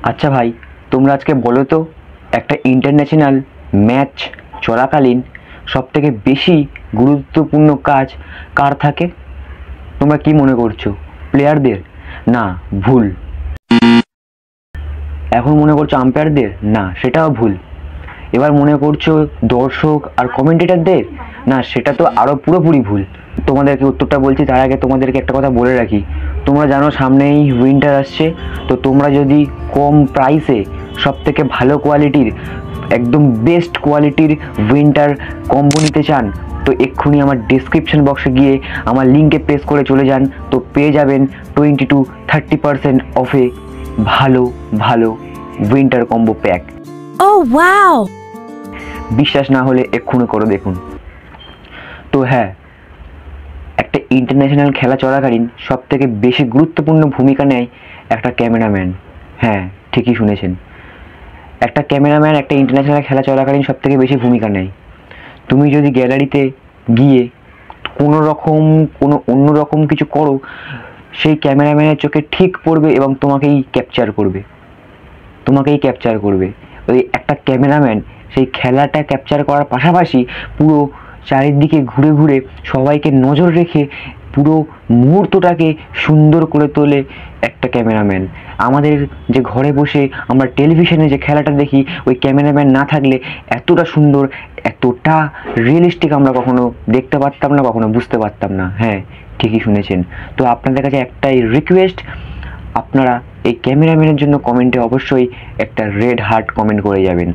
আচ্ছা ভাই, তোমরা আজকে বলো তো, একটা ইন্টারন্যাশনাল ম্যাচ চলাকালীন সবথেকে বেশি গুরুত্বপূর্ণ কাজ কার থাকে? তোমরা কি মনে করছো? প্লেয়ারদের? না, ভুল। এখন মনে করছো আম্পায়ারদের? না, সেটাও ভুল। এবার মনে করছো দর্শক আর কমেন্টেটরদের? না, সেটা তো আরও পুরোপুরি ভুল। তোমাদেরকে উত্তরটা বলছি, তার আগে তোমাদেরকে একটা কথা বলে রাখি। তোমরা জানো সামনেই উইন্টার আসছে, তো তোমরা যদি কম প্রাইসে সবথেকে ভালো কোয়ালিটির, একদম বেস্ট কোয়ালিটির উইন্টার কম্বো নিতে চান, তো এক্ষুনি আমার ডেসক্রিপশন বক্সে গিয়ে আমার লিঙ্কে প্রেস করে চলে যান, তো পেয়ে যাবেন 20 to 30% অফে ভালো ভালো winter combo pack. Oh wow! বিশ্বাস না হলে এক্ষুনি করে দেখুন। তো হ্যাঁ, একটা ইন্টারন্যাশনাল খেলা চলাকালীন সবথেকে বেশি গুরুত্বপূর্ণ ভূমিকা নেয় একটা ক্যামেরাম্যান। হ্যাঁ, ঠিকই শুনেছেন, একটা ক্যামেরাম্যান একটা ইন্টারন্যাশনাল খেলা চলাকালীন সবথেকে বেশি ভূমিকা নেয়। তুমি যদি গ্যালারিতে গিয়ে কোনো অন্যরকম কিছু করো, সেই ক্যামেরাম্যানের চোখে ঠিক পড়বে এবং তোমাকেই ক্যাপচার করবে। ওই একটা ক্যামেরাম্যান সেই খেলাটা ক্যাপচার করার পাশাপাশি পুরো চারিদিকে ঘুরে ঘুরে সবাইকে নজর রেখে পুরো মুহূর্তটাকে সুন্দর করে তোলে একটা ক্যামেরাম্যান। আমাদের যে ঘরে বসে আমরা টেলিভিশনে যে খেলাটা দেখি, ওই ক্যামেরাম্যান না থাকলে এতটা সুন্দর, এতটা রিয়েলিস্টিক আমরা কখনো দেখতে পারতাম না, কখনো বুঝতে পারতাম না। হ্যাঁ, ঠিকই শুনেছেন। তো আপনাদের কাছে একটাই রিকোয়েস্ট, আপনারা এই ক্যামেরাম্যানের জন্য কমেন্টে অবশ্যই একটা রেড হার্ট কমেন্ট করে যাবেন।